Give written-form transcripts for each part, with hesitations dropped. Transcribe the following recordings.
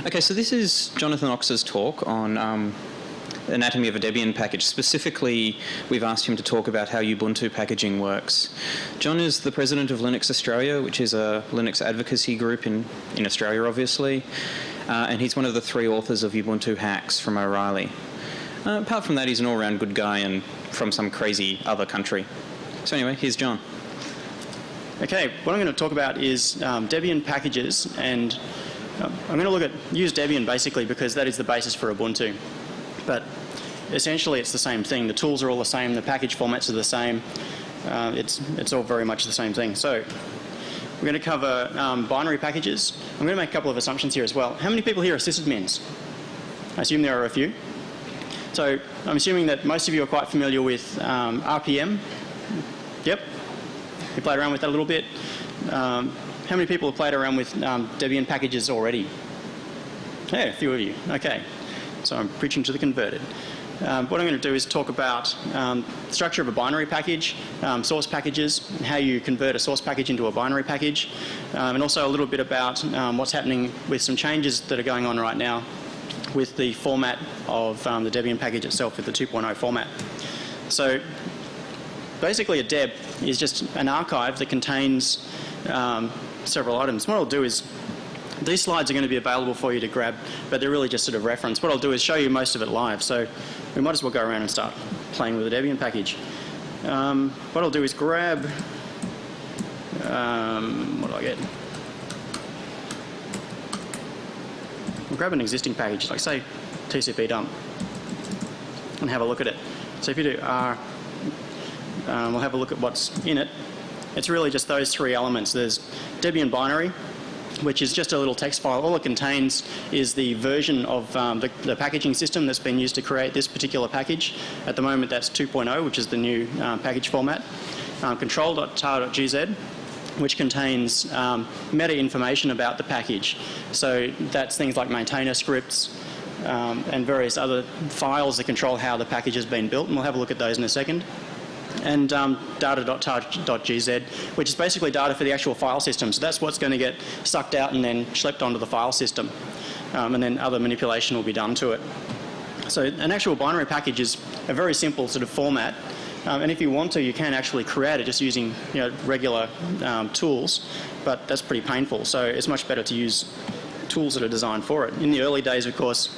Okay, so this is Jonathan Oxer's talk on anatomy of a Debian package. Specifically, we've asked him to talk about how Ubuntu packaging works. John is the president of Linux Australia, which is a Linux advocacy group in Australia, obviously, and he's one of the 3 authors of Ubuntu Hacks from O'Reilly. Apart from that, he's an all-round good guy and from some crazy other country. So anyway, here's John. Okay, what I'm going to talk about is Debian packages, and I'm going to use Debian basically because that is the basis for Ubuntu. But essentially it's the same thing. The tools are all the same, the package formats are the same. It's all very much the same thing. So we're going to cover binary packages. I'm going to make a couple of assumptions here as well. How many people here are sysadmins? I assume there are a few. So I'm assuming that most of you are quite familiar with RPM. Yep. You played around with that a little bit. How many people have played around with Debian packages already? Yeah, a few of you. Okay. So I'm preaching to the converted. What I'm going to do is talk about the structure of a binary package, source packages, how you convert a source package into a binary package, and also a little bit about what's happening with some changes that are going on right now with the format of the Debian package itself, with the 2.0 format. So basically a deb is just an archive that contains several items. What I'll do is, these slides are going to be available for you to grab, but they're really just sort of reference. What I'll do is show you most of it live, so we might as well go around and start playing with the Debian package. What I'll do is grab, what do I get? I'll grab an existing package, like say TCP dump, and have a look at it. So if you do R, we'll have a look at what's in it. It's really just those 3 elements. There's Debian Binary, which is just a little text file. All it contains is the version of the packaging system that's been used to create this particular package. At the moment, that's 2.0, which is the new package format. Control.tar.gz, which contains meta information about the package. So that's things like maintainer scripts and various other files that control how the package has been built, and we'll have a look at those in a second. And data.tar.gz, which is basically data for the actual file system. So that's what's going to get sucked out and then schlepped onto the file system. And then other manipulation will be done to it. So an actual binary package is a very simple sort of format. And if you want to, you can actually create it just using regular tools, but that's pretty painful. So it's much better to use tools that are designed for it. In the early days, of course,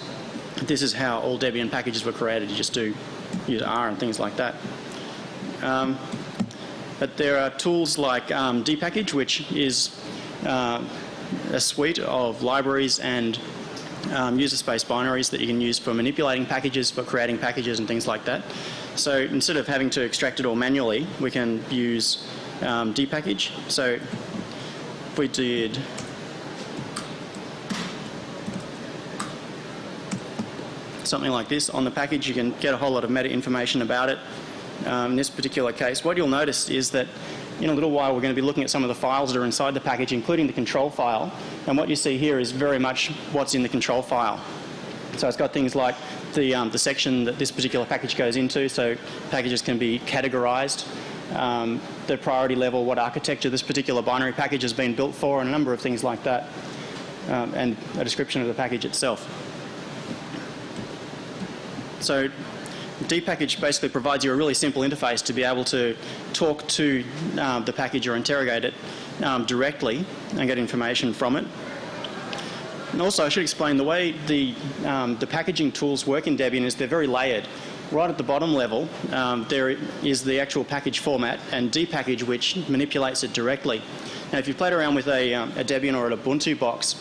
this is how all Debian packages were created. You just use R and things like that. But there are tools like dpackage, which is a suite of libraries and user space binaries that you can use for manipulating packages, for creating packages and things like that. So instead of having to extract it all manually, we can use dpackage. So if we did something like this on the package, you can get a whole lot of meta information about it. In this particular case, what you'll notice is that in a little while we're going to be looking at some of the files that are inside the package, including the control file. And what you see here is very much what's in the control file. So it's got things like the section that this particular package goes into, so packages can be categorized, the priority level, what architecture this particular binary package has been built for, and a number of things like that, and a description of the package itself. So dpackage basically provides you a really simple interface to be able to talk to the package or interrogate it directly and get information from it. And also, I should explain the way the packaging tools work in Debian is they're very layered. Right at the bottom level, there is the actual package format and dpackage, which manipulates it directly. Now, if you've played around with a Debian or an Ubuntu box,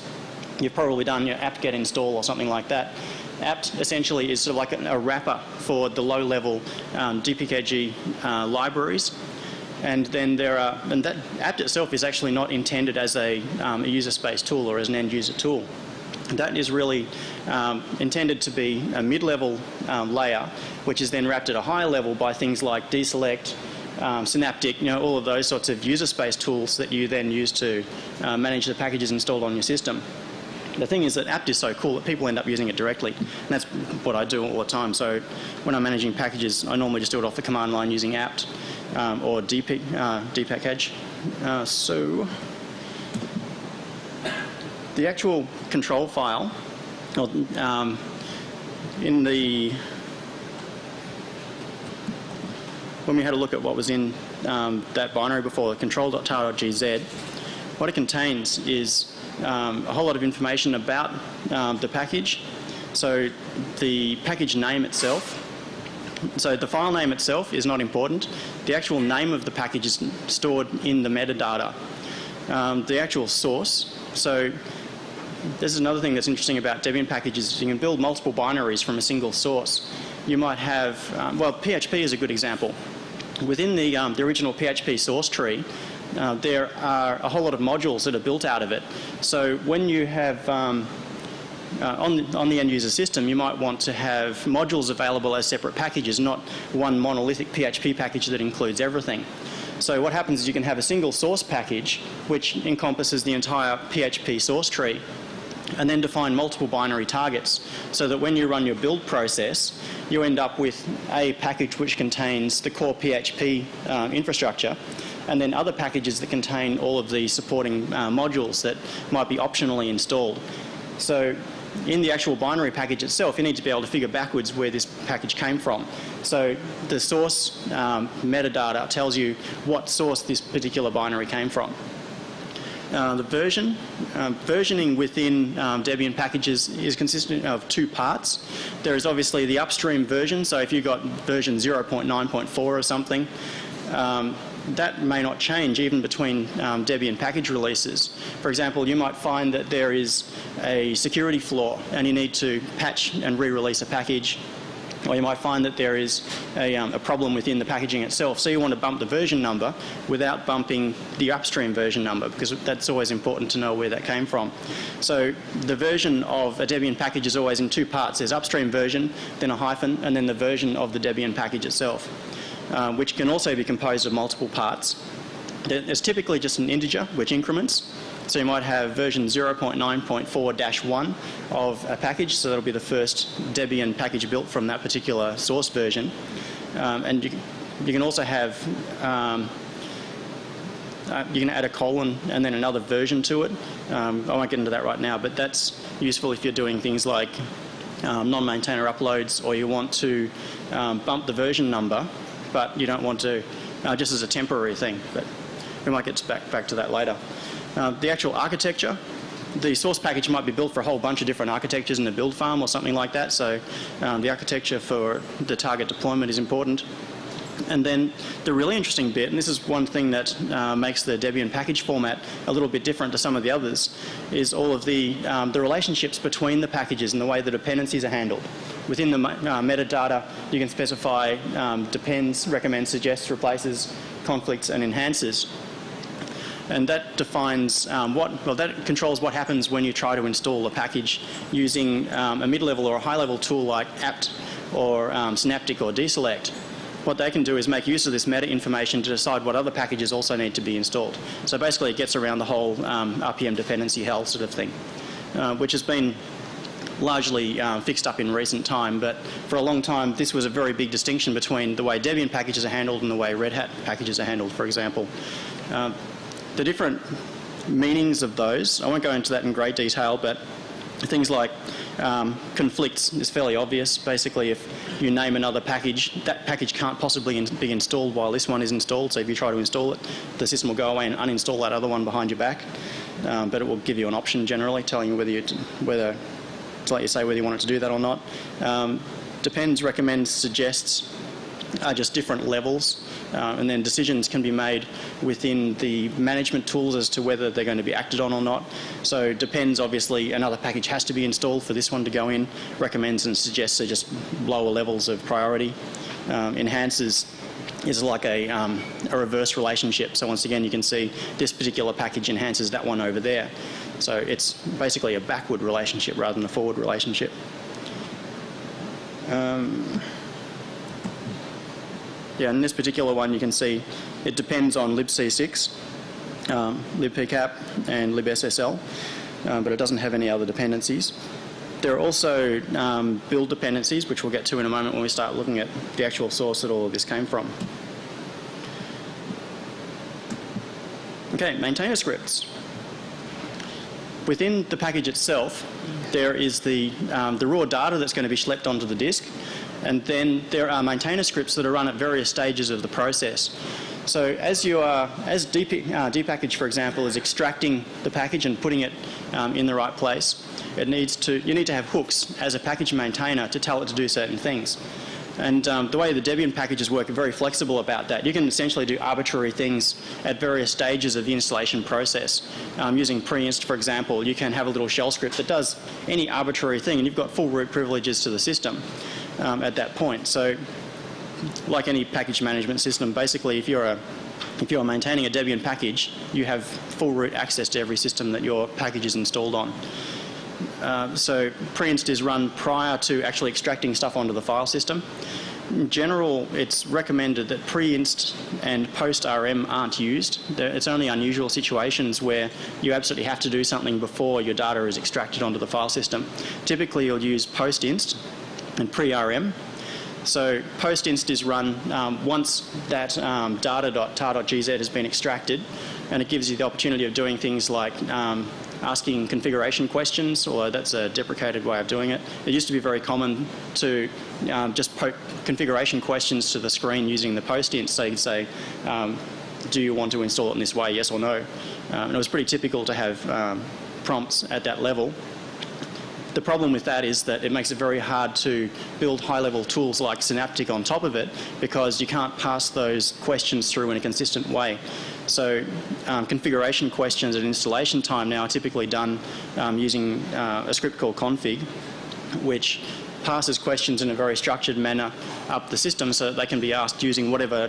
you've probably done your apt-get install or something like that. apt essentially is sort of like a wrapper for the low-level dpkg libraries. And then and that apt itself is actually not intended as a user space tool or as an end user tool. That is really intended to be a mid-level layer, which is then wrapped at a higher level by things like deselect, synaptic, all of those sorts of user space tools that you then use to manage the packages installed on your system. The thing is that apt is so cool that people end up using it directly, and that's what I do all the time. So when I'm managing packages, I normally just do it off the command line using apt or dpackage. So the actual control file Well, in the when we had a look at what was in that binary before, the control.tar.gz, what it contains is a whole lot of information about the package. So the package name itself. So the file name itself is not important. The actual name of the package is stored in the metadata. The actual source. So this is another thing that's interesting about Debian packages. You can build multiple binaries from a single source. You might have, well, PHP is a good example. Within the original PHP source tree, there are a whole lot of modules that are built out of it. So when you have, on the end user system, you might want to have modules available as separate packages, not one monolithic PHP package that includes everything. So what happens is you can have a single source package which encompasses the entire PHP source tree, and then define multiple binary targets so that when you run your build process, you end up with a package which contains the core PHP infrastructure, and then other packages that contain all of the supporting modules that might be optionally installed. So in the actual binary package itself, you need to be able to figure backwards where this package came from. So the source metadata tells you what source this particular binary came from. The versioning within Debian packages is consistent of two parts. There is obviously the upstream version, so if you've got version 0.9.4 or something, that may not change even between Debian package releases. For example, you might find that there is a security flaw and you need to patch and re-release a package. Or you might find that there is a problem within the packaging itself. So you want to bump the version number without bumping the upstream version number, because that's always important to know where that came from. So the version of a Debian package is always in two parts. There's upstream version, then a hyphen, and then the version of the Debian package itself, which can also be composed of multiple parts. There's typically just an integer which increments. So you might have version 0.9.4-1 of a package, so that'll be the first Debian package built from that particular source version. And you can also have, you can add a colon and then another version to it. I won't get into that right now, but that's useful if you're doing things like non-maintainer uploads, or you want to bump the version number, but you don't want to, just as a temporary thing. But we might get back to that later. The actual architecture, the source package might be built for a whole bunch of different architectures in the build farm or something like that, so the architecture for the target deployment is important. And then the really interesting bit, and this is one thing that makes the Debian package format a little bit different to some of the others, is all of the relationships between the packages and the way the dependencies are handled. Within the metadata, you can specify depends, recommends, suggests, replaces, conflicts, and enhances. And that defines that controls what happens when you try to install a package using a mid-level or a high-level tool like apt or synaptic or deselect. What they can do is make use of this meta information to decide what other packages also need to be installed. So basically it gets around the whole RPM dependency hell sort of thing, which has been largely fixed up in recent time, but for a long time this was a very big distinction between the way Debian packages are handled and the way Red Hat packages are handled, for example. The different meanings of those, I won't go into that in great detail, but things like conflicts is fairly obvious. Basically, if you name another package, that package can't possibly be installed while this one is installed, so if you try to install it, the system will go away and uninstall that other one behind your back, but it will give you an option generally telling you whether to let you say whether you want it to do that or not. Depends, recommends, suggests are just different levels, and then decisions can be made within the management tools as to whether they're going to be acted on or not. So depends, obviously, another package has to be installed for this one to go in. Recommends and suggests are just lower levels of priority. Enhances is like a reverse relationship. So once again, you can see this particular package enhances that one over there. So it's basically a backward relationship rather than a forward relationship. Yeah, in this particular one, you can see it depends on libc6, libpcap, and libssl, but it doesn't have any other dependencies. There are also build dependencies, which we'll get to in a moment when we start looking at the actual source that all of this came from. Okay, maintainer scripts. Within the package itself, there is the raw data that's going to be schlepped onto the disk, and then there are maintainer scripts that are run at various stages of the process. So as dpackage, for example, is extracting the package and putting it in the right place, you need to have hooks as a package maintainer to tell it to do certain things. And the way the Debian packages work are very flexible about that. You can essentially do arbitrary things at various stages of the installation process. Using pre-inst, for example, you can have a little shell script that does any arbitrary thing, and you've got full root privileges to the system at that point. So, like any package management system, basically, if you're maintaining a Debian package, you have full root access to every system that your package is installed on. So pre-inst is run prior to actually extracting stuff onto the file system. In general, it's recommended that pre-inst and post-RM aren't used. It's only unusual situations where you absolutely have to do something before your data is extracted onto the file system. Typically, you'll use post-inst and pre-RM. So post-inst is run once that data.tar.gz has been extracted, and it gives you the opportunity of doing things like asking configuration questions, or that's a deprecated way of doing it. It used to be very common to just poke configuration questions to the screen using the post-inst. So you could say, do you want to install it in this way, yes or no? And it was pretty typical to have prompts at that level. The problem with that is that it makes it very hard to build high-level tools like Synaptic on top of it, because you can't pass those questions through in a consistent way. So configuration questions at installation time now are typically done using a script called config, which passes questions in a very structured manner up the system so that they can be asked using whatever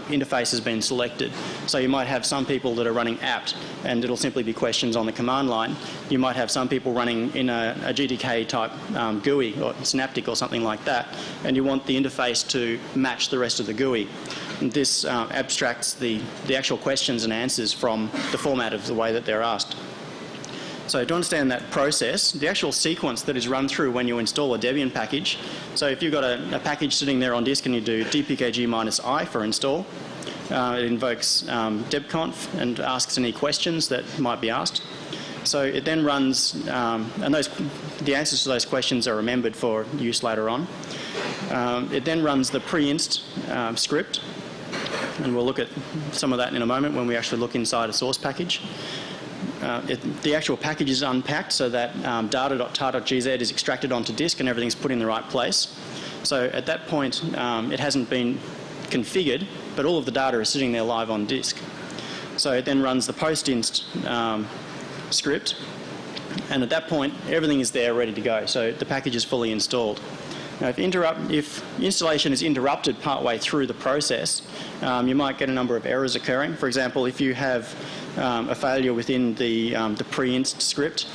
interface has been selected. So you might have some people that are running apt, and it'll simply be questions on the command line. You might have some people running in a GTK type GUI or Synaptic or something like that, and you want the interface to match the rest of the GUI. And this abstracts the actual questions and answers from the format of the way that they're asked. So to understand that process, the actual sequence that is run through when you install a Debian package, so if you've got a package sitting there on disk and you do dpkg-i for install, it invokes debconf and asks any questions that might be asked. So it then runs, and the answers to those questions are remembered for use later on. It then runs the pre-inst script, and we'll look at some of that in a moment when we actually look inside a source package. The actual package is unpacked so that data.tar.gz is extracted onto disk and everything's put in the right place. So at that point, it hasn't been configured, but all of the data is sitting there live on disk. So it then runs the post-inst script, and at that point, everything is there ready to go. So the package is fully installed. Now, if installation is interrupted partway through the process, you might get a number of errors occurring. For example, if you have a failure within the pre-inst script,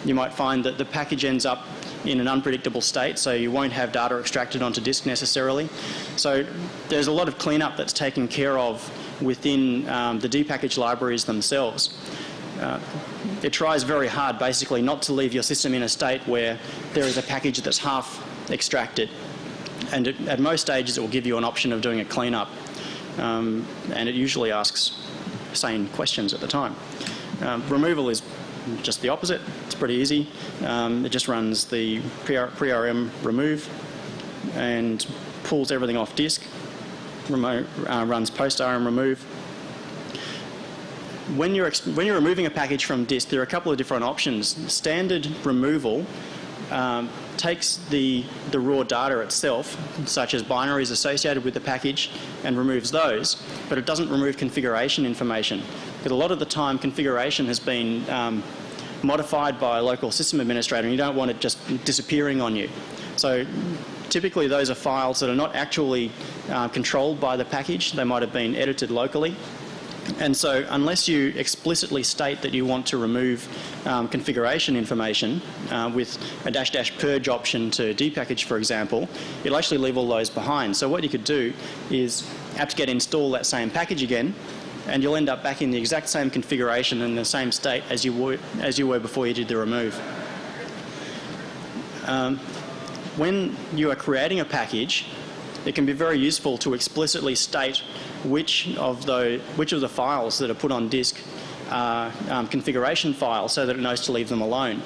you might find that the package ends up in an unpredictable state, so you won't have data extracted onto disk necessarily. So there's a lot of cleanup that's taken care of within the dpackage libraries themselves. It tries very hard, basically, not to leave your system in a state where there is a package that's half extracted. And at most stages, it will give you an option of doing a cleanup. And it usually asks sane questions at the time. Removal is just the opposite. It's pretty easy. It just runs the pre-RM remove and pulls everything off disk. Runs post-RM remove. When you're removing a package from disk, there are a couple of different options. Standard removal takes the raw data itself, such as binaries associated with the package, and removes those, but it doesn't remove configuration information. Because a lot of the time, configuration has been modified by a local system administrator, and you don't want it just disappearing on you. So typically, those are files that are not actually controlled by the package. They might have been edited locally. And so unless you explicitly state that you want to remove configuration information with a -- purge option to depackage, for example, you'll actually leave all those behind. So what you could do is apt-get install that same package again, and you'll end up back in the exact same configuration and the same state as you were before you did the remove. When you are creating a package, it can be very useful to explicitly state which of the files that are put on disk are configuration files, so that it knows to leave them alone.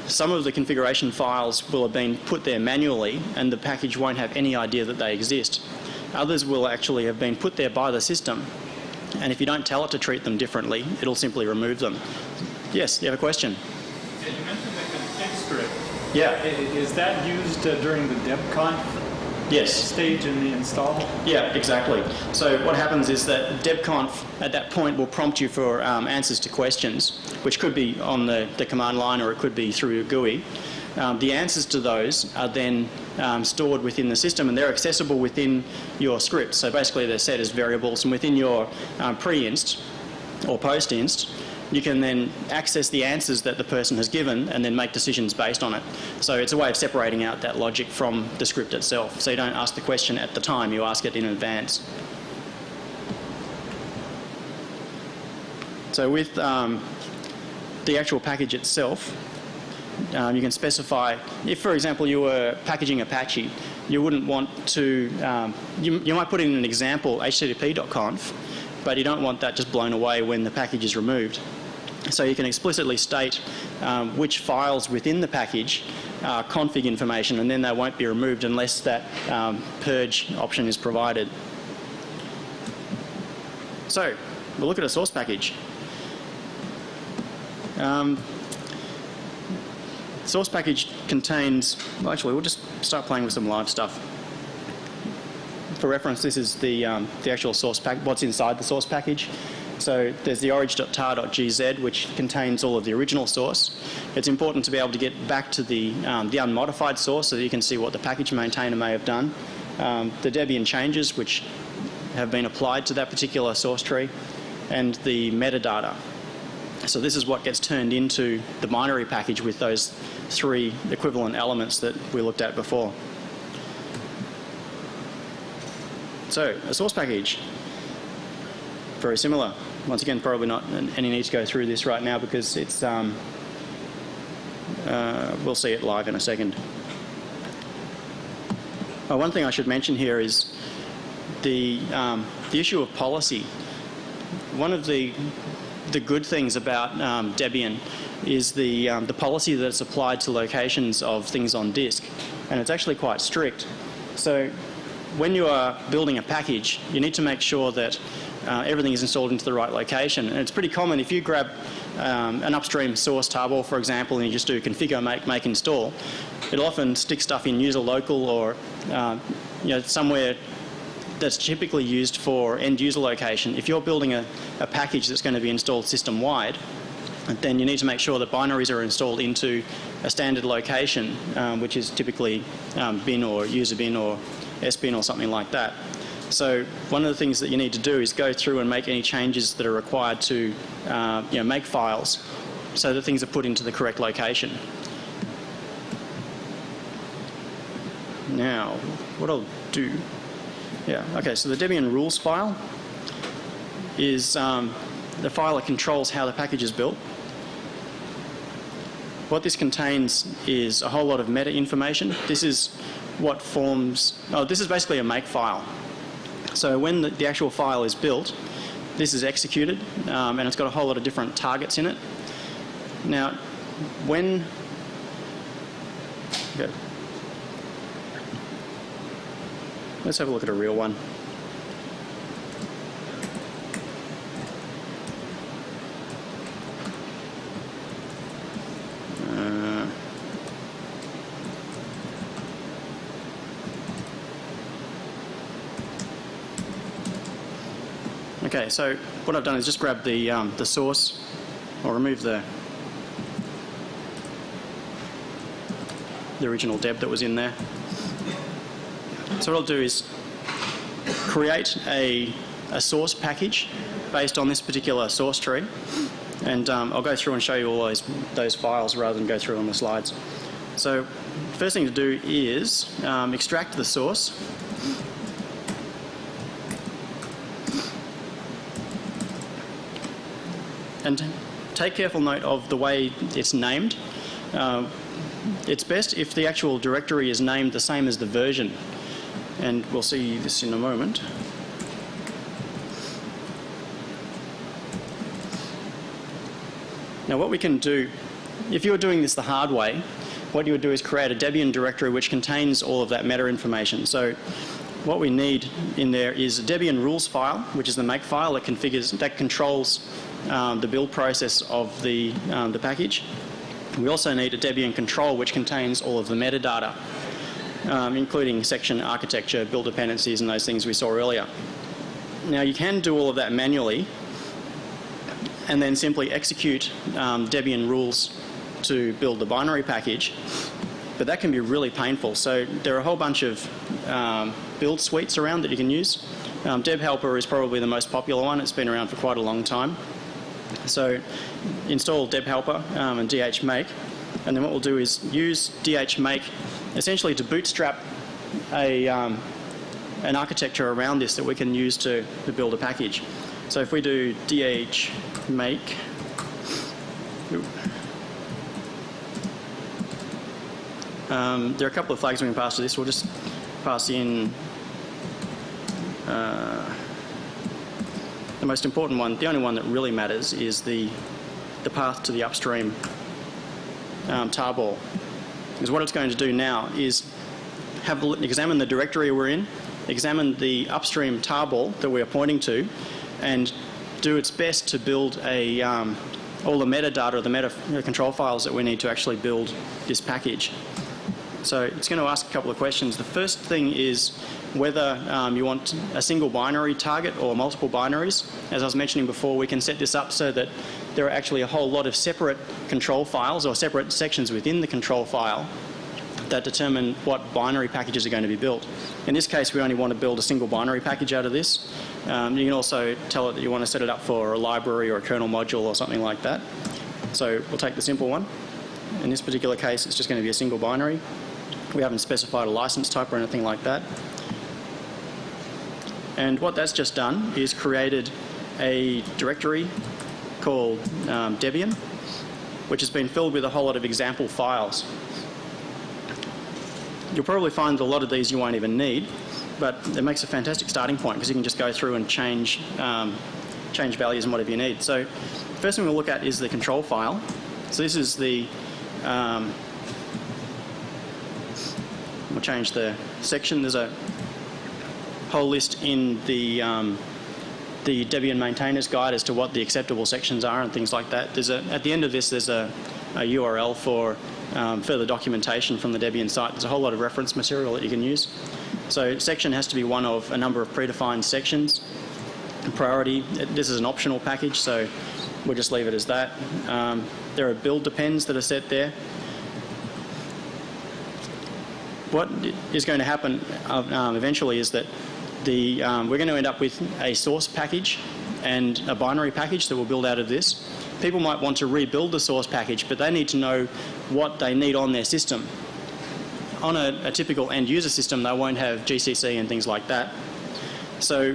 some of the configuration files will have been put there manually and the package won't have any idea that they exist. Others will actually have been put there by the system, and if you don't tell it to treat them differently, it'll simply remove them. Yes, you have a question? Yeah, you mentioned the config script. Yeah. Is that used during the debconf Yes. stage in the install? Yeah, exactly. So what happens is that debconf at that point will prompt you for answers to questions, which could be on the command line or it could be through your GUI. The answers to those are then stored within the system, and they're accessible within your script. So basically they're set as variables, and within your pre-inst or post-inst, you can then access the answers that the person has given and then make decisions based on it. So it's a way of separating out that logic from the script itself. So you don't ask the question at the time, you ask it in advance. So with the actual package itself, you can specify, if for example you were packaging Apache, you wouldn't want to, you might put in an example http.conf, but you don't want that just blown away when the package is removed. So you can explicitly state which files within the package are config information, and then they won't be removed unless that purge option is provided. So we'll look at a source package. Source package contains, well, actually we'll just start playing with some live stuff. For reference, this is the actual source pack, what's inside the source package. So there's the orig.tar.gz, which contains all of the original source. It's important to be able to get back to the unmodified source so that you can see what the package maintainer may have done. The Debian changes, which have been applied to that particular source tree, and the metadata. So this is what gets turned into the binary package with those three equivalent elements that we looked at before. So a source package, very similar. Once again, probably not any need to go through this right now because it's we'll see it live in a second. One thing I should mention here is the issue of policy. One of the good things about Debian is the policy that's applied to locations of things on disk, and it's actually quite strict. So when you are building a package, you need to make sure that everything is installed into the right location. And it's pretty common if you grab an upstream source tarball, for example, and you just do configure, make, install, it'll often stick stuff in user local or somewhere that's typically used for end user location. If you're building a package that's going to be installed system wide, then you need to make sure that binaries are installed into a standard location, which is typically bin or user bin or sbin or something like that. So one of the things that you need to do is go through and make any changes that are required to make files so that things are put into the correct location. Now, what I'll do, okay, so the Debian Rules file is the file that controls how the package is built. What this contains is a whole lot of meta information. This is what forms, this is basically a make file. So when the actual file is built, this is executed, and it's got a whole lot of different targets in it. Now, when... Okay. Let's have a look at a real one. Okay, so what I've done is just grab the source, or remove the original deb that was in there. So what I'll do is create a source package based on this particular source tree, and I'll go through and show you all those files rather than go through on the slides. So first thing to do is extract the source. And take careful note of the way it's named. It's best if the actual directory is named the same as the version. And we'll see this in a moment. Now what we can do if you were doing this the hard way, what you would do is create a Debian directory which contains all of that meta information. So what we need in there is a Debian Rules file, which is the make file that controls the build process of the package. We also need a Debian control which contains all of the metadata, including section architecture, build dependencies, and those things we saw earlier. Now you can do all of that manually and then simply execute Debian Rules to build the binary package, but that can be really painful. So there are a whole bunch of build suites around that you can use. Deb Helper is probably the most popular one. It's been around for quite a long time. So install Deb Helper and dhmake, and then what we'll do is use dhmake essentially to bootstrap an architecture around this that we can use to build a package. So if we do dhmake, there are a couple of flags we can pass to this. We'll just pass in the most important one. The only one that really matters is the path to the upstream tarball. Because what it's going to do now is examine the directory we're in, examine the upstream tarball that we are pointing to, and do its best to build all the metadata, the meta control files that we need to actually build this package. So it's going to ask a couple of questions. The first thing is whether you want a single binary target or multiple binaries. As I was mentioning before, we can set this up so that there are actually a whole lot of separate control files or separate sections within the control file that determine what binary packages are going to be built. In this case, we only want to build a single binary package out of this. You can also tell it that you want to set it up for a library or a kernel module or something like that. So we'll take the simple one. In this particular case, it's just going to be a single binary. We haven't specified a license type or anything like that. And what that's just done is created a directory called Debian, which has been filled with a whole lot of example files. You'll probably find that a lot of these you won't even need, but it makes a fantastic starting point because you can just go through and change values and whatever you need. So the first thing we'll look at is the control file. So this is the we'll change the section. There's a whole list in the Debian Maintainers Guide as to what the acceptable sections are and things like that. At the end of this, there's a URL for further documentation from the Debian site. There's a whole lot of reference material that you can use. So section has to be one of a number of predefined sections. Priority, this is an optional package, so we'll just leave it as that. There are build depends that are set there. What is going to happen eventually is that we're going to end up with a source package and a binary package that we'll build out of this. People might want to rebuild the source package, but they need to know what they need on their system. On a typical end user system, they won't have GCC and things like that. So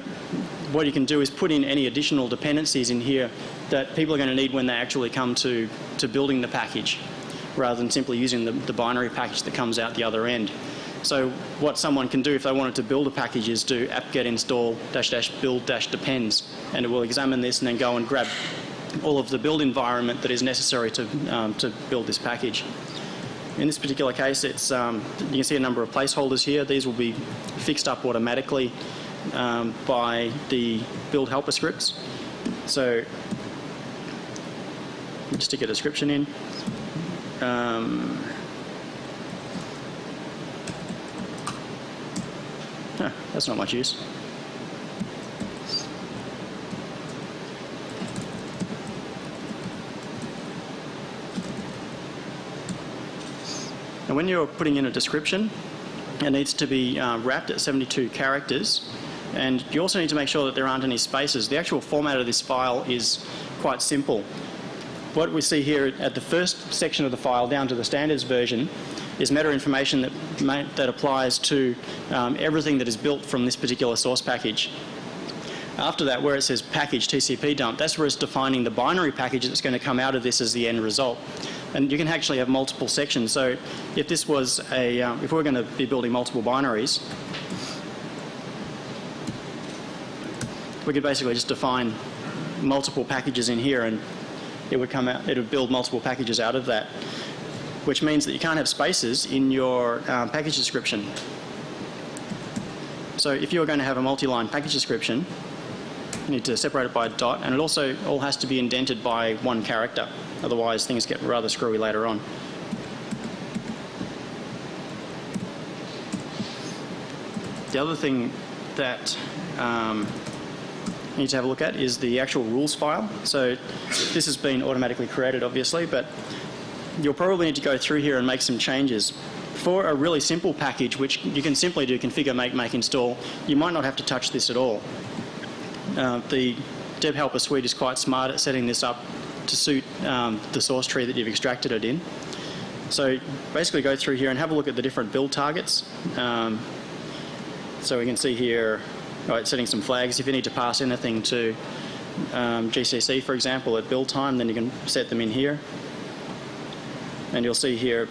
what you can do is put in any additional dependencies in here that people are going to need when they actually come to building the package, rather than simply using the binary package that comes out the other end. So what someone can do if they wanted to build a package is do apt-get install --build -depends, and it will examine this and then go and grab all of the build environment that is necessary to build this package. In this particular case, it's you can see a number of placeholders here. These will be fixed up automatically by the build helper scripts. So just stick a description in. That's not much use. And when you're putting in a description, it needs to be wrapped at 72 characters. And you also need to make sure that there aren't any spaces. The actual format of this file is quite simple. What we see here at the first section of the file down to the standards version is meta information that applies to everything that is built from this particular source package. After that, where it says package TCP dump, that's where it's defining the binary package that's going to come out of this as the end result. And you can actually have multiple sections. So if this was if we're going to be building multiple binaries, we could basically just define multiple packages in here, and it would come out, it would build multiple packages out of that, which means that you can't have spaces in your package description. So if you're going to have a multi-line package description, you need to separate it by a dot, and it also all has to be indented by one character. Otherwise, things get rather screwy later on. The other thing that you need to have a look at is the actual rules file. So this has been automatically created, obviously, but you'll probably need to go through here and make some changes. For a really simple package, which you can simply do configure, make, install, you might not have to touch this at all. The Deb Helper suite is quite smart at setting this up to suit the source tree that you've extracted it in. So basically go through here and have a look at the different build targets. So we can see here, right, setting some flags. If you need to pass anything to GCC, for example, at build time, then you can set them in here. And you'll see here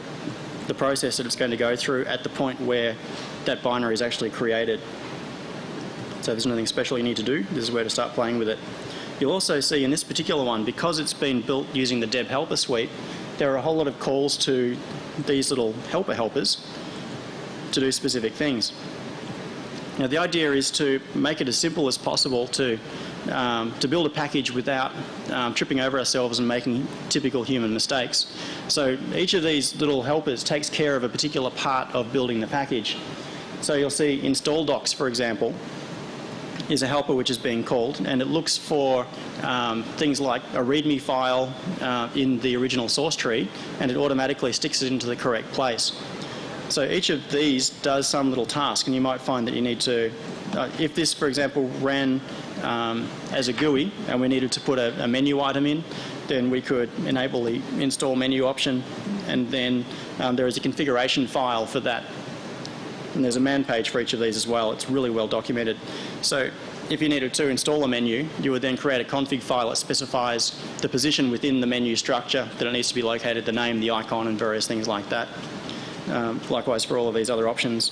the process that it's going to go through at the point where that binary is actually created. So there's nothing special you need to do. This is where to start playing with it. You'll also see in this particular one, because it's been built using the Deb Helper suite, there are a whole lot of calls to these little helpers to do specific things. Now the idea is to make it as simple as possible to build a package without tripping over ourselves and making typical human mistakes. So each of these little helpers takes care of a particular part of building the package. So you'll see install docs, for example, is a helper which is being called, and it looks for things like a Readme file in the original source tree, and it automatically sticks it into the correct place. So each of these does some little task, and you might find that you need to, if this, for example, ran as a GUI and we needed to put a menu item in, then we could enable the install menu option, and then there is a configuration file for that. And there's a man page for each of these as well. It's really well documented. So if you needed to install a menu, you would then create a config file that specifies the position within the menu structure that it needs to be located, the name, the icon, and various things like that. Likewise for all of these other options.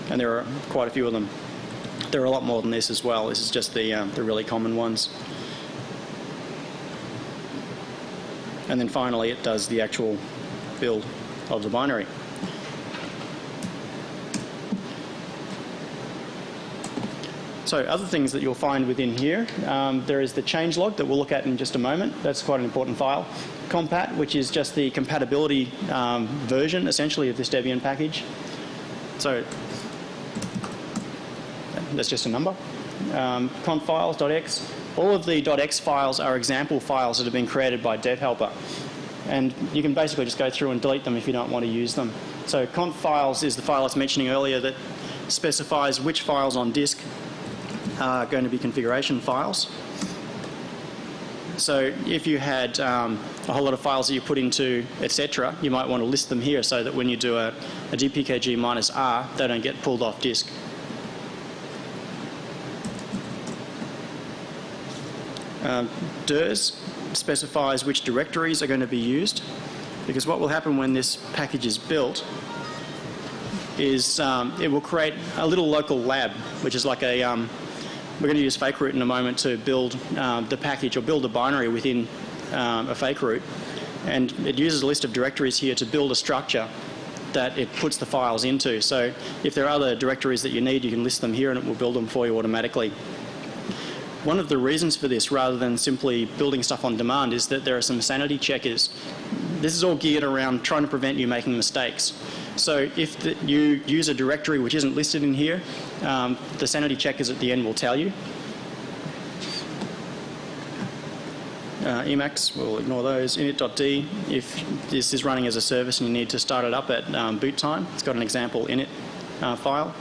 And there are quite a few of them. There are a lot more than this as well. This is just the really common ones. And then finally it does the actual build of the binary. So other things that you'll find within here, there is the changelog that we'll look at in just a moment. That's quite an important file. Compat, which is just the compatibility version, essentially, of this Debian package. So that's just a number. Conf files, .x. All of the .x files are example files that have been created by Deb Helper. And you can basically just go through and delete them if you don't want to use them. So conf files is the file I was mentioning earlier that specifies which files on disk are going to be configuration files. So if you had a whole lot of files that you put into etc., you might want to list them here so that when you do a dpkg -r, they don't get pulled off disk. Dirs specifies which directories are going to be used, because what will happen when this package is built is it will create a little local lab, which is like a we're going to use fake root in a moment to build the package or build a binary within a fake root, and it uses a list of directories here to build a structure that it puts the files into. So if there are other directories that you need, you can list them here and it will build them for you automatically. One of the reasons for this, rather than simply building stuff on demand, is that there are some sanity checkers. This is all geared around trying to prevent you making mistakes. So if you use a directory which isn't listed in here, the sanity checkers at the end will tell you. Emacs, we'll ignore those. Init.d, if this is running as a service and you need to start it up at boot time, it's got an example init file,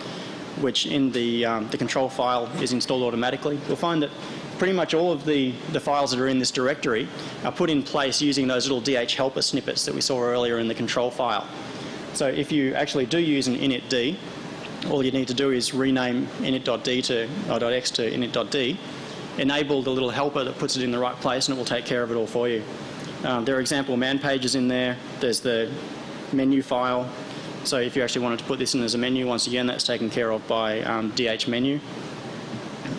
which in the control file is installed automatically. You'll find that pretty much all of the files that are in this directory are put in place using those little DH helper snippets that we saw earlier in the control file. So if you actually do use an init.d, all you need to do is rename init.d to, or .x to init.d, enable the little helper that puts it in the right place, and it will take care of it all for you. There are example man pages in there. There's the menu file. So if you actually wanted to put this in as a menu, once again, that's taken care of by DH menu.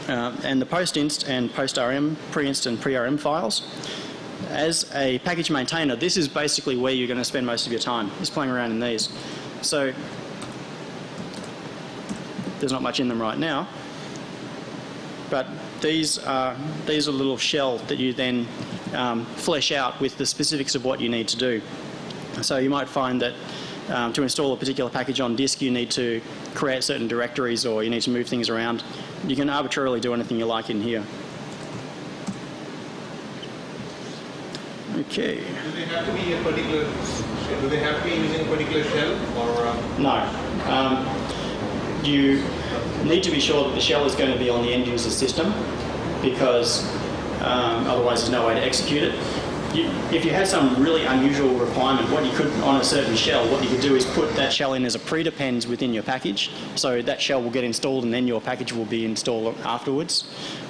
and the post-inst and post-rm, pre-inst and pre-rm files. As a package maintainer, this is basically where you're going to spend most of your time, is playing around in these. So there's not much in them right now, but these are a little shell that you then flesh out with the specifics of what you need to do. So you might find that to install a particular package on disk, you need to create certain directories or you need to move things around. You can arbitrarily do anything you like in here. Okay. Do they have to be a particular? Do they have to be using a particular shell or? No. You need to be sure that the shell is going to be on the end user system, because otherwise there's no way to execute it. If you had some really unusual requirement, what you could, on a certain shell, what you could do is put that shell in as a pre-depends within your package. So that shell will get installed and then your package will be installed afterwards.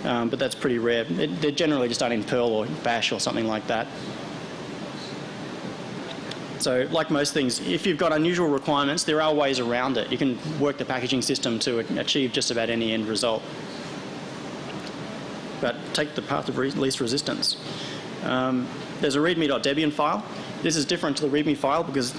But that's pretty rare. They're generally just done in Perl or Bash or something like that. So like most things, if you've got unusual requirements, there are ways around it. You can work the packaging system to achieve just about any end result. But take the path of least resistance. There's a readme.debian file. This is different to the readme file because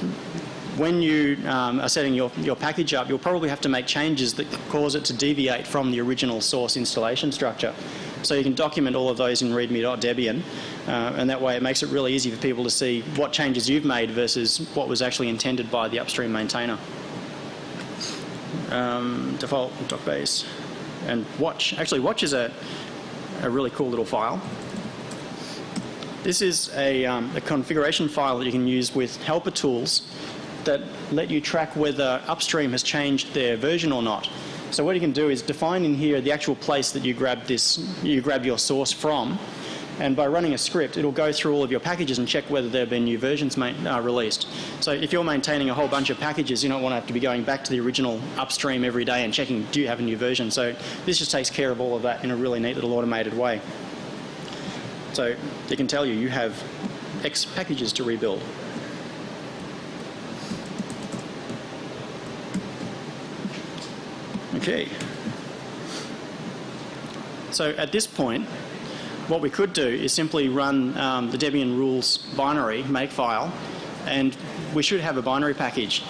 when you are setting your package up, you'll probably have to make changes that cause it to deviate from the original source installation structure. So you can document all of those in readme.debian, and that way it makes it really easy for people to see what changes you've made versus what was actually intended by the upstream maintainer. Default docbase and watch. Actually, watch is a really cool little file. This is a configuration file that you can use with helper tools that let you track whether upstream has changed their version or not. So what you can do is define in here the actual place that you grab your source from, and by running a script, it'll go through all of your packages and check whether there have been new versions released. So if you're maintaining a whole bunch of packages, you don't want to have to be going back to the original upstream every day and checking, do you have a new version? So this just takes care of all of that in a really neat little automated way. So it can tell you have X packages to rebuild. Okay. So at this point, what we could do is simply run the Debian Rules binary makefile, and we should have a binary package.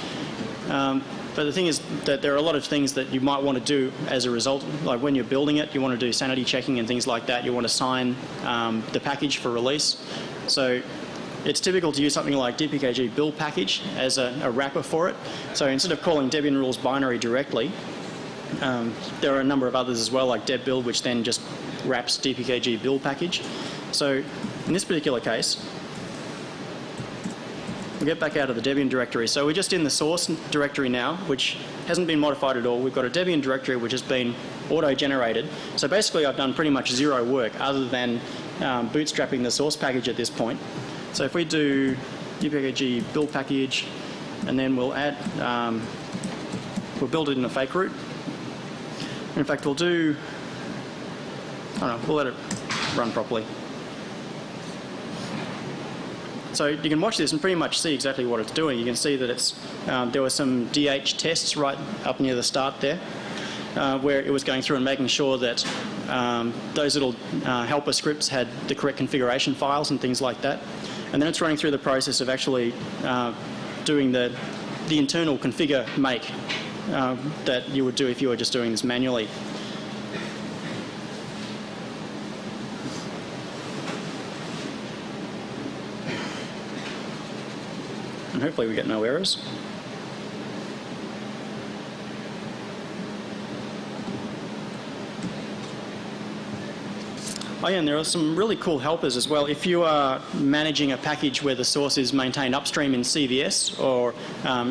But the thing is that there are a lot of things that you might want to do as a result. Like when you're building it, you want to do sanity checking and things like that. You want to sign the package for release. So it's typical to use something like DPKG Bill Package as a wrapper for it. So instead of calling Debian Rules binary directly, there are a number of others as well, like Deb Build, which then just wraps DPKG Bill Package. So in this particular case, we'll get back out of the Debian directory. So we're just in the source directory now, which hasn't been modified at all. We've got a Debian directory which has been auto-generated. So basically I've done pretty much zero work other than bootstrapping the source package at this point. So if we do DPKG Build Package, and then we'll add, we'll build it in a fake root. In fact, we'll do, we'll let it run properly. So you can watch this and pretty much see exactly what it's doing. You can see that it's, there were some DH tests right up near the start there, where it was going through and making sure that those little helper scripts had the correct configuration files and things like that. And then it's running through the process of actually doing the internal configure make that you would do if you were just doing this manually. And hopefully we get no errors. Oh yeah, and there are some really cool helpers as well. If you are managing a package where the source is maintained upstream in CVS or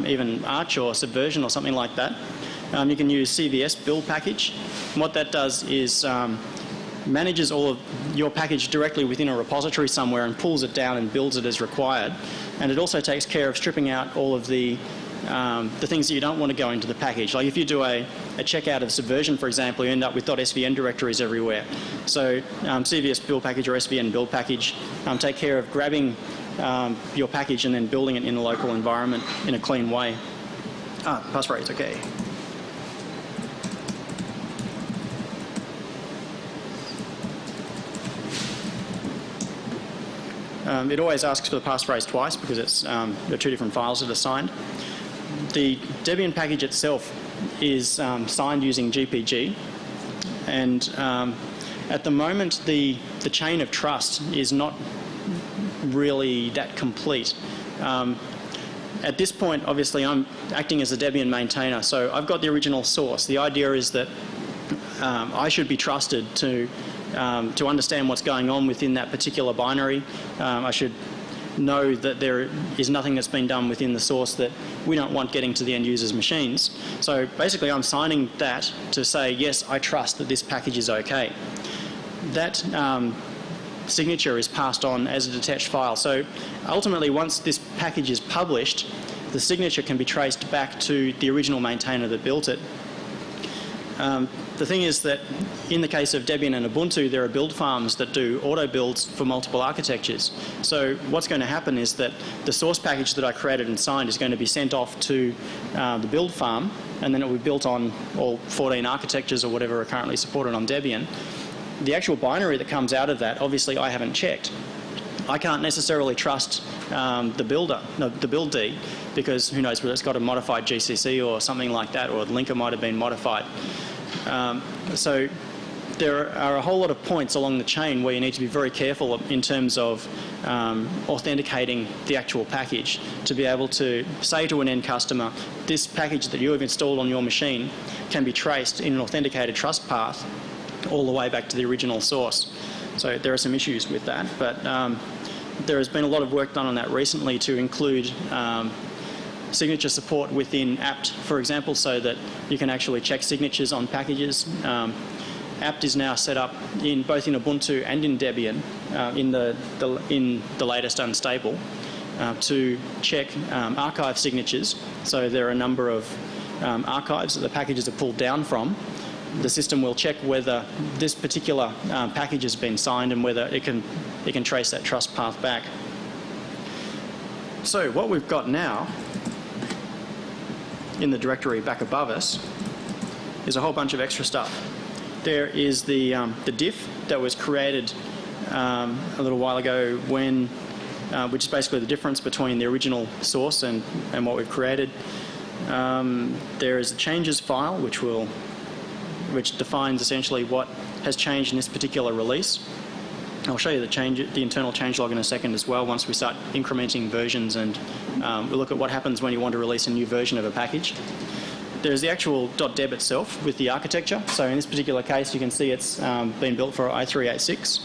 even Arch or Subversion or something like that, you can use Cvs Bill Package. And what that does is manages all of your package directly within a repository somewhere and pulls it down and builds it as required. And it also takes care of stripping out all of the things that you don't want to go into the package. Like if you do a checkout of Subversion, for example, you end up with .svn directories everywhere. So Cvs Bill Package or SVN Build Package take care of grabbing your package and then building it in a local environment in a clean way. Passphrase, okay. It always asks for the passphrase twice because it's there are two different files that are signed. The Debian package itself is signed using GPG, and at the moment the chain of trust is not really that complete. At this point, obviously, I'm acting as a Debian maintainer, so I've got the original source. The idea is that I should be trusted to understand what's going on within that particular binary. I should know that there is nothing that's been done within the source that we don't want getting to the end user's machines. So basically, I'm signing that to say, yes, I trust that this package is okay. That signature is passed on as a detached file. So ultimately, once this package is published, the signature can be traced back to the original maintainer that built it. The thing is that in the case of Debian and Ubuntu, there are build farms that do auto builds for multiple architectures. So what's going to happen is that the source package that I created and signed is going to be sent off to the build farm, and then it will be built on all 14 architectures or whatever are currently supported on Debian. The actual binary that comes out of that, obviously I haven't checked. I can't necessarily trust the build D, because who knows whether it's got a modified GCC or something like that, or the linker might have been modified. So there are a whole lot of points along the chain where you need to be very careful in terms of authenticating the actual package to be able to say to an end customer, this package that you have installed on your machine can be traced in an authenticated trust path all the way back to the original source. So there are some issues with that, but there has been a lot of work done on that recently to include signature support within apt, for example, so that you can actually check signatures on packages. apt is now set up in both in Ubuntu and in Debian in the latest unstable to check archive signatures. So there are a number of archives that the packages are pulled down from. The system will check whether this particular package has been signed and whether it can trace that trust path back. So what we've got now in the directory back above us is a whole bunch of extra stuff. There is the diff that was created a little while ago when, which is basically the difference between the original source and what we've created. There is a changes file which defines essentially what has changed in this particular release. I'll show you the internal changelog in a second as well once we start incrementing versions, and we'll look at what happens when you want to release a new version of a package. There's the actual .deb itself with the architecture. So in this particular case, you can see it's been built for i386.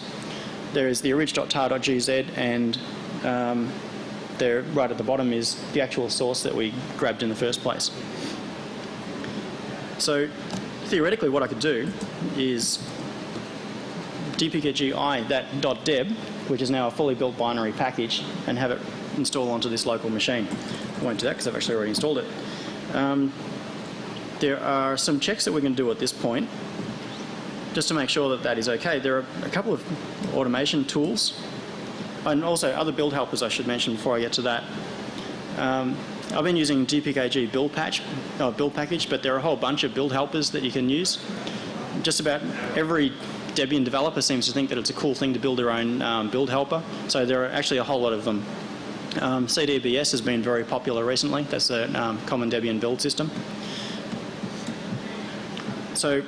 There is the orig.tar.gz, and there right at the bottom is the actual source that we grabbed in the first place. So theoretically, what I could do is dpkg that .deb, which is now a fully built binary package, and have it install onto this local machine. I won't do that because I've actually already installed it. There are some checks that we can do at this point just to make sure that that is okay. There are a couple of automation tools and also other build helpers I should mention before I get to that. I've been using dpkg Bill Package, but there are a whole bunch of build helpers that you can use. Just about every Debian developer seems to think that it's a cool thing to build their own build helper, so there are actually a whole lot of them. CDBS has been very popular recently. That's a common Debian build system. So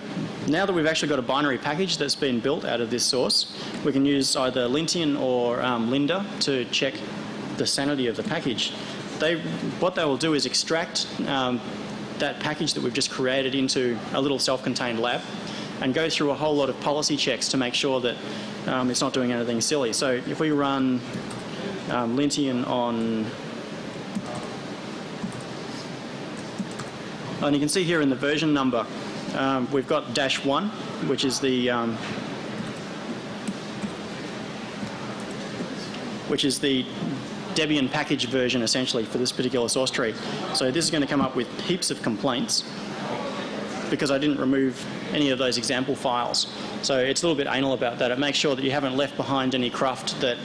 now that we've actually got a binary package that's been built out of this source, we can use either Lintian or Linda to check the sanity of the package. What they will do is extract that package that we've just created into a little self-contained lab and go through a whole lot of policy checks to make sure that it's not doing anything silly. So if we run Lintian on, and you can see here in the version number, we've got -1, which is the Debian package version essentially for this particular source tree. So this is going to come up with heaps of complaints because I didn't remove any of those example files. So it's a little bit anal about that. It makes sure that you haven't left behind any cruft that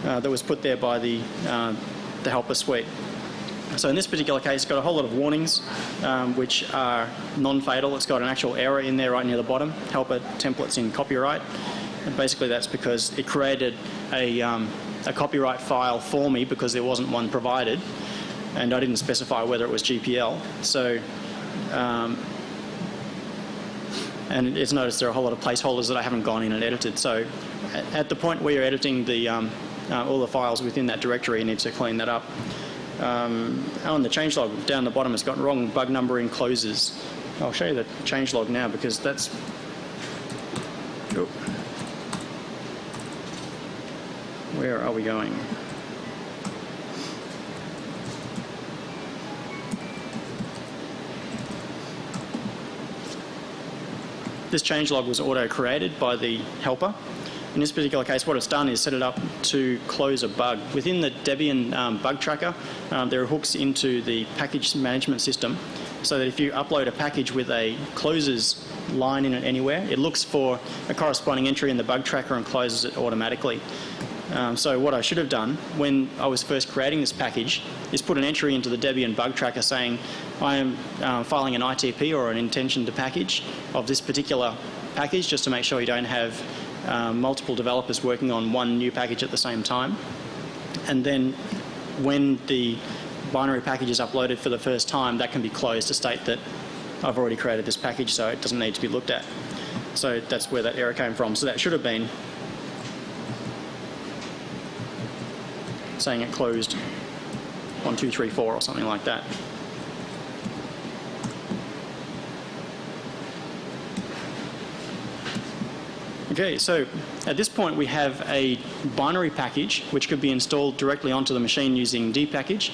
that was put there by the helper suite. So in this particular case, it's got a whole lot of warnings which are non-fatal. It's got an actual error in there right near the bottom, helper templates in copyright. And basically that's because it created a copyright file for me because there wasn't one provided, and I didn't specify whether it was GPL. So, and it's noticed there are a whole lot of placeholders that I haven't gone in and edited. So at the point where you're editing the, all the files within that directory, you need to clean that up. On the changelog down the bottom, it's got wrong bug numbering closes. I'll show you the changelog now because that's... Oh. Where are we going? This changelog was auto-created by the helper. In this particular case, what it's done is set it up to close a bug. Within the Debian bug tracker, there are hooks into the package management system, so that if you upload a package with a closes line in it anywhere, it looks for a corresponding entry in the bug tracker and closes it automatically. So what I should have done when I was first creating this package is put an entry into the Debian bug tracker saying I am filing an ITP or an intention to package of this particular package, just to make sure you don't have multiple developers working on one new package at the same time. And then when the binary package is uploaded for the first time, that can be closed to state that I've already created this package, so it doesn't need to be looked at. So that's where that error came from. So that should have been saying it closed 1, 2, 3, 4 or something like that. Okay, so at this point we have a binary package which could be installed directly onto the machine using dpackage,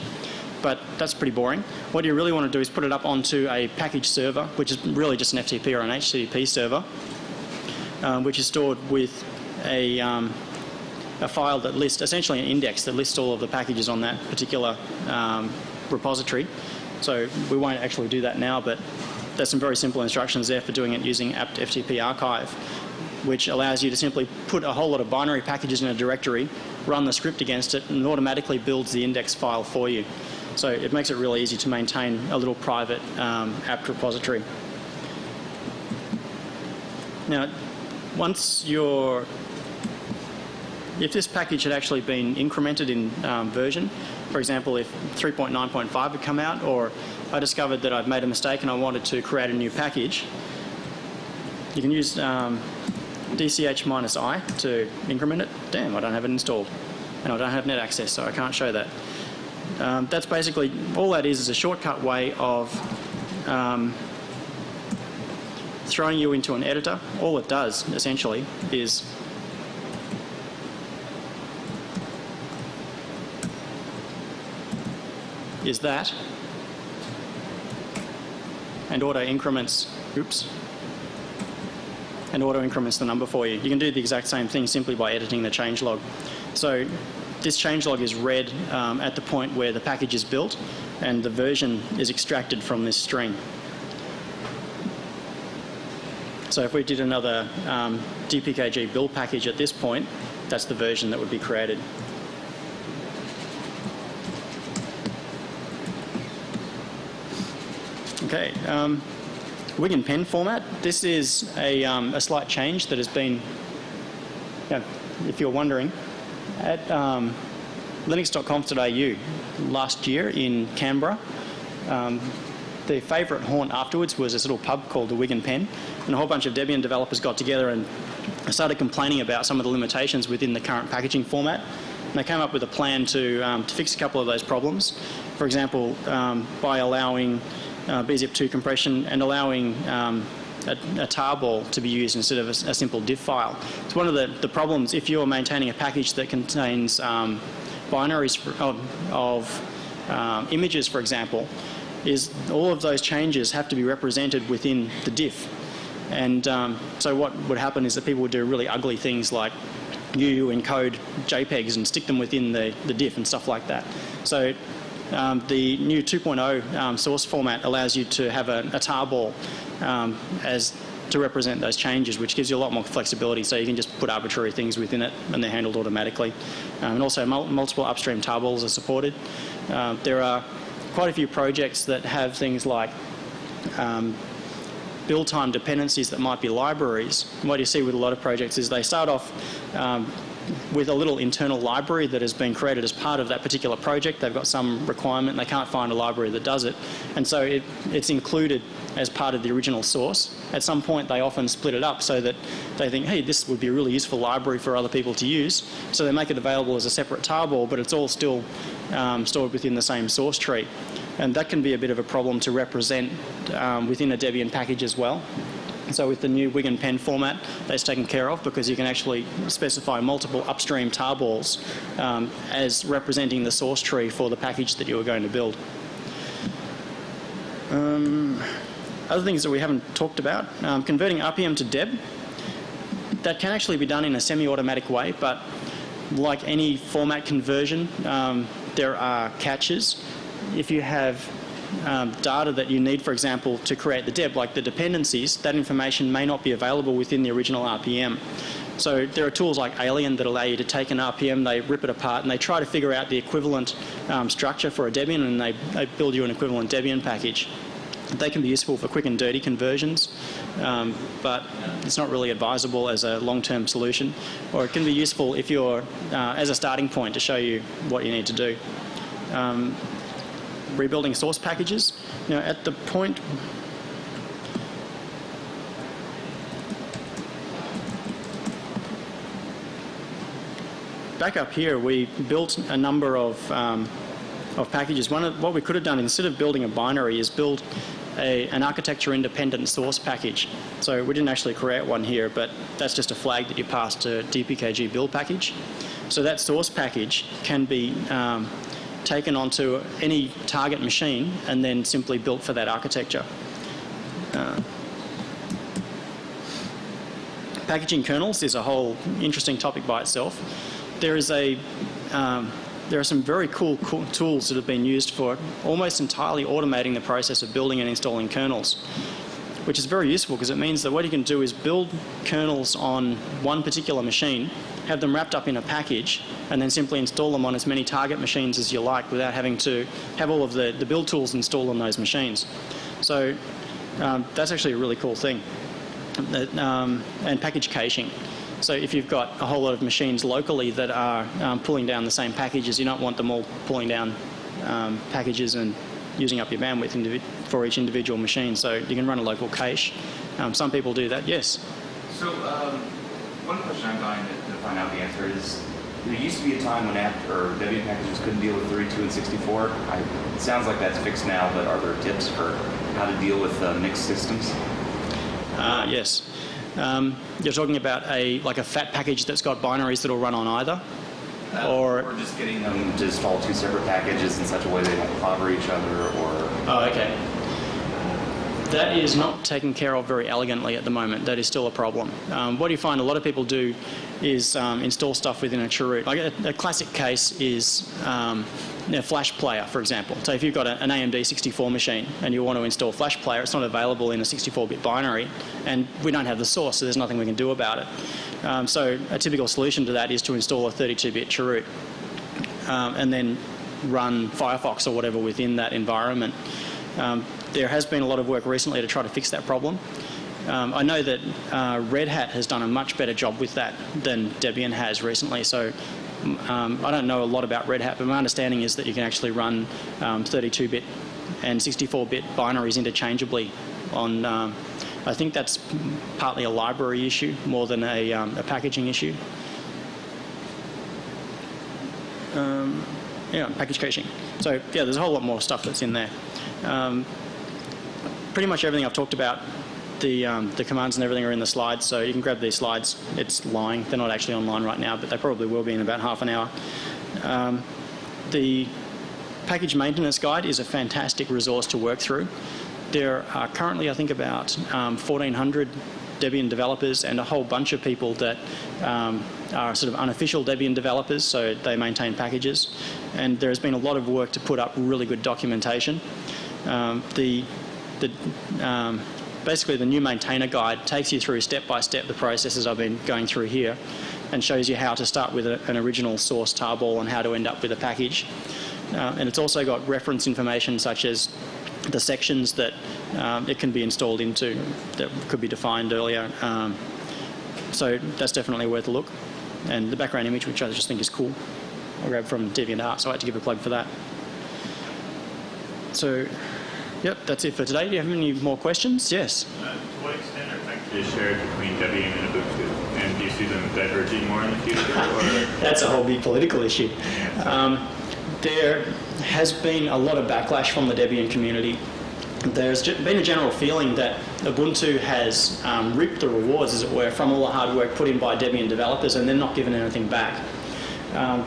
but that's pretty boring. What you really want to do is put it up onto a package server, which is really just an FTP or an HTTP server, which is stored with a file that lists, essentially an index that lists all of the packages on that particular repository. So we won't actually do that now, but there's some very simple instructions there for doing it using apt FTP archive, which allows you to simply put a whole lot of binary packages in a directory, run the script against it, and it automatically builds the index file for you. So it makes it really easy to maintain a little private apt repository. Now, if this package had actually been incremented in version, for example, if 3.9.5 had come out, or I discovered that I'd made a mistake and I wanted to create a new package, you can use DCH-I to increment it. Damn, I don't have it installed. And I don't have net access, so I can't show that. That's basically, all that is a shortcut way of throwing you into an editor. All it does, essentially, is that, and auto increments the number for you. You can do the exact same thing simply by editing the changelog. So this changelog is read at the point where the package is built and the version is extracted from this string. So if we did another DPKG Bill package at this point, that's the version that would be created. Okay, Wig and pen format. This is a slight change that has been, if you're wondering, at linux.conf.au last year in Canberra. The favourite haunt afterwards was this little pub called the Wig and Pen, and a whole bunch of Debian developers got together and started complaining about some of the limitations within the current packaging format. And they came up with a plan to fix a couple of those problems. For example, by allowing bzip2 compression and allowing a tarball to be used instead of a simple diff file. It's one of the problems if you're maintaining a package that contains binaries of images, for example, is all of those changes have to be represented within the diff. And so what would happen is that people would do really ugly things like you encode JPEGs and stick them within the diff and stuff like that. So the new 2.0 source format allows you to have a tarball as to represent those changes, which gives you a lot more flexibility. So you can just put arbitrary things within it and they're handled automatically. And also multiple upstream tarballs are supported. There are quite a few projects that have things like build time dependencies that might be libraries. And what you see with a lot of projects is they start off with a little internal library that has been created as part of that particular project. They've got some requirement, they can't find a library that does it, and so it's included as part of the original source. At some point they often split it up so that they think, hey, this would be a really useful library for other people to use, so they make it available as a separate tarball, but it's all still stored within the same source tree. And that can be a bit of a problem to represent within a Debian package as well. So with the new Wig and Pen format, that's taken care of because you can actually specify multiple upstream tarballs as representing the source tree for the package that you are going to build. Other things that we haven't talked about, converting RPM to Deb. That can actually be done in a semi-automatic way, but like any format conversion, there are catches. If you have data that you need, for example, to create the Deb, like the dependencies, that information may not be available within the original RPM. So there are tools like Alien that allow you to take an RPM, they rip it apart, and they try to figure out the equivalent structure for a Debian, and they build you an equivalent Debian package. They can be useful for quick and dirty conversions, but it's not really advisable as a long-term solution. Or it can be useful if you're, as a starting point to show you what you need to do. Rebuilding source packages. You know, at the point back up here, we built a number of packages. What we could have done instead of building a binary is build an architecture-independent source package. So we didn't actually create one here, but that's just a flag that you pass to DPKG Bill Package. So that source package can be taken onto any target machine and then simply built for that architecture. Packaging kernels is a whole interesting topic by itself. There are some very cool tools that have been used for almost entirely automating the process of building and installing kernels, which is very useful because it means that what you can do is build kernels on one particular machine, have them wrapped up in a package, and then simply install them on as many target machines as you like without having to have all of the build tools installed on those machines. So that's actually a really cool thing. And package caching. So if you've got a whole lot of machines locally that are pulling down the same packages, you don't want them all pulling down packages and using up your bandwidth for each individual machine. So you can run a local cache. Some people do that, yes. So one question I'm dying to find out the answer is, there used to be a time when Debian packages couldn't deal with 32 and 64. It sounds like that's fixed now, but are there tips for how to deal with mixed systems? Yes. You're talking about a fat package that's got binaries that'll run on either? Or just getting them to install two separate packages in such a way they don't clobber each other, or... Oh, okay. That is not taken care of very elegantly at the moment. That is still a problem. What you find a lot of people do is install stuff within a chroot. Like a classic case is a Flash player, for example. So if you've got an AMD 64 machine and you want to install Flash player, it's not available in a 64-bit binary, and we don't have the source, so there's nothing we can do about it. So a typical solution to that is to install a 32-bit chroot and then run Firefox or whatever within that environment. There has been a lot of work recently to try to fix that problem. I know that Red Hat has done a much better job with that than Debian has recently, so I don't know a lot about Red Hat, but my understanding is that you can actually run 32-bit and 64-bit binaries interchangeably on, I think that's partly a library issue more than a packaging issue. Yeah, package caching. So yeah, there's a whole lot more stuff that's in there. Pretty much everything I've talked about, the commands and everything are in the slides, so you can grab these slides. It's lying. They're not actually online right now, but they probably will be in about half an hour. The package maintenance guide is a fantastic resource to work through. There are currently, I think, about 1,400 Debian developers and a whole bunch of people that are sort of unofficial Debian developers, so they maintain packages. And there's been a lot of work to put up really good documentation. Basically, the new maintainer guide takes you through step by step the processes I've been going through here and shows you how to start with an original source tarball and how to end up with a package. And it's also got reference information such as the sections that it can be installed into that could be defined earlier. So that's definitely worth a look. And the background image, which I just think is cool, I grabbed from DeviantArt, so I had to give a plug for that. So, yep, that's it for today. Do you have any more questions? Yes? To what extent are packages shared between Debian and Ubuntu? And do you see them diverging more in the future? Or? That's a whole big political issue. There has been a lot of backlash from the Debian community. There's been a general feeling that Ubuntu has reaped the rewards, as it were, from all the hard work put in by Debian developers, and they're not given anything back.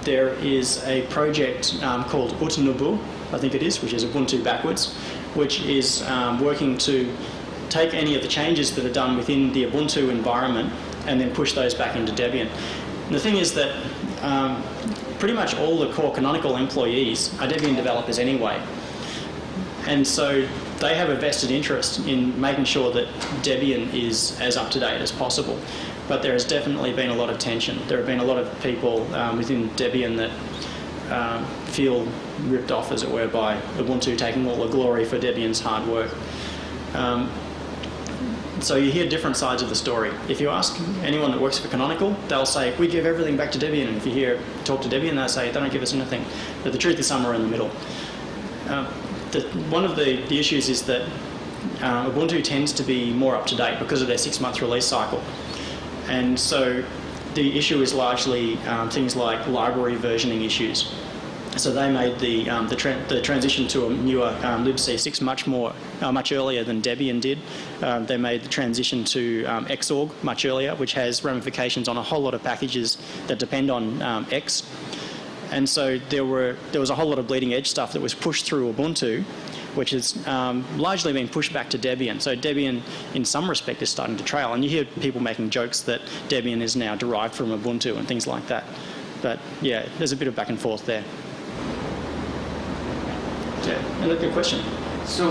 There is a project called Ubuntu, I think it is, which is Ubuntu backwards, which is working to take any of the changes that are done within the Ubuntu environment and then push those back into Debian. And the thing is that pretty much all the core canonical employees are Debian developers anyway. And so they have a vested interest in making sure that Debian is as up-to-date as possible. But there has definitely been a lot of tension. There have been a lot of people within Debian that feel ripped off, as it were, by Ubuntu taking all the glory for Debian's hard work. So you hear different sides of the story. If you ask anyone that works for Canonical, they'll say, we give everything back to Debian. And if you talk to Debian, they'll say, they don't give us anything. But the truth is somewhere in the middle. One of the issues is that Ubuntu tends to be more up-to-date because of their 6-month release cycle. And so the issue is largely things like library versioning issues. So they made the transition to a newer libc6 much earlier than Debian did. They made the transition to Xorg much earlier, which has ramifications on a whole lot of packages that depend on X. And so there was a whole lot of bleeding edge stuff that was pushed through Ubuntu, which has largely been pushed back to Debian. So Debian, in some respect, is starting to trail. And you hear people making jokes that Debian is now derived from Ubuntu and things like that. But yeah, there's a bit of back and forth there. Yeah, another good question. So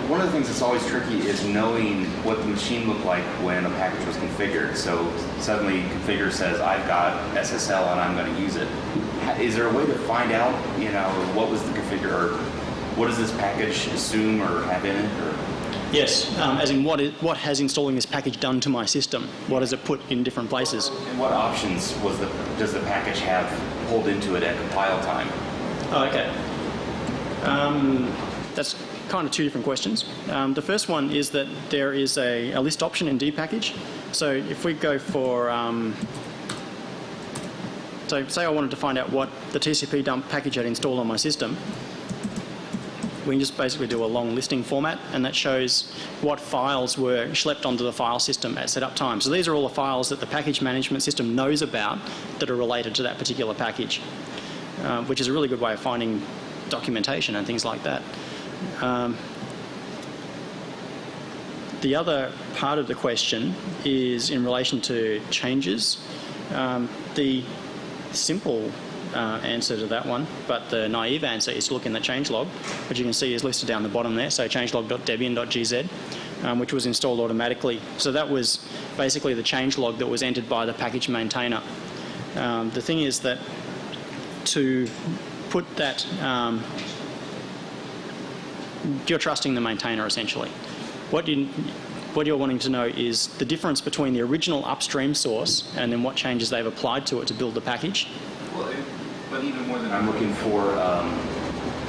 one of the things that's always tricky is knowing what the machine looked like when a package was configured. So suddenly configure says, I've got SSL and I'm going to use it. Is there a way to find out, what was the configure, or what does this package assume or have in it? Or? Yes, as in what has installing this package done to my system? What does it put in different places? And what options does the package have pulled into it at compile time? Oh, okay. That's kind of two different questions. The first one is that there is a list option in dpackage. So if we go for, so say I wanted to find out what the TCP dump package had installed on my system, we can just basically do a long listing format, and that shows what files were schlepped onto the file system at setup time. So these are all the files that the package management system knows about that are related to that particular package, which is a really good way of finding documentation and things like that. The other part of the question is in relation to changes. The simple answer to that one, but the naive answer is to look in the changelog, which you can see is listed down the bottom there, so changelog.debian.gz, which was installed automatically. So that was basically the changelog that was entered by the package maintainer. The thing is that to put that, you're trusting the maintainer essentially. What you're wanting to know is the difference between the original upstream source and then what changes they've applied to it to build the package. Well, but even more than I'm looking for,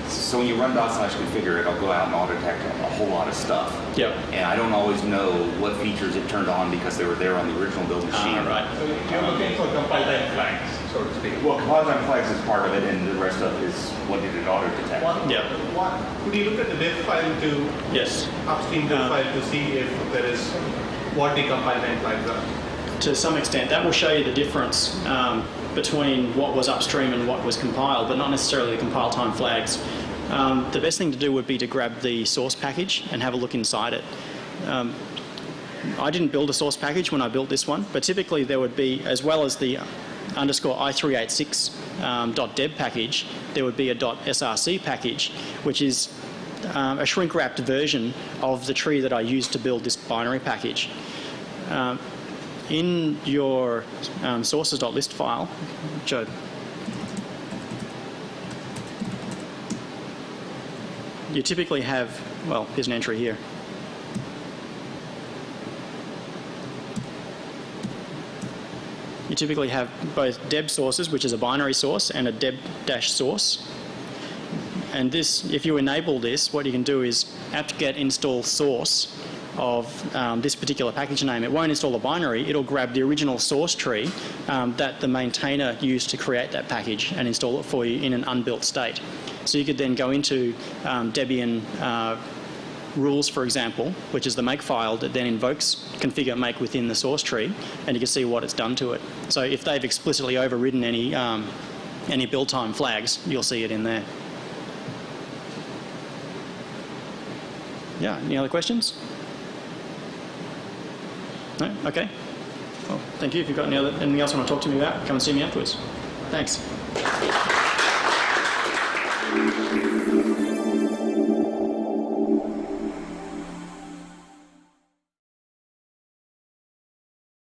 so when you run /configure, it'll go out and auto-detect a whole lot of stuff. Yep. And I don't always know what features it turned on because they were there on the original build machine. Right. So you're looking for compile time flags, so to speak. Well, compile time flags is part of it, and the rest of it is what did it auto-detect. Could you look at the diff file to Yes. upstream diff file to see if there is what the compile time flags are? To some extent, that will show you the difference between what was upstream and what was compiled, but not necessarily the compile time flags. The best thing to do would be to grab the source package and have a look inside it. I didn't build a source package when I built this one, but typically there would be, as well as the _i386.deb package, there would be a .src package, which is a shrink-wrapped version of the tree that I used to build this binary package. In your sources.list file, which you typically have, well, here's an entry here. You typically have both deb sources, which is a binary source, and a deb-source. And this, if you enable this, what you can do is apt-get install source of this particular package name. It won't install a binary, it'll grab the original source tree that the maintainer used to create that package and install it for you in an unbuilt state. So you could then go into Debian Rules, for example, which is the make file that then invokes configure make within the source tree, and you can see what it's done to it. So if they've explicitly overridden any build time flags, you'll see it in there. Yeah, any other questions? No? Okay. Well, thank you. If you've got anything else you want to talk to me about, come and see me afterwards. Thanks.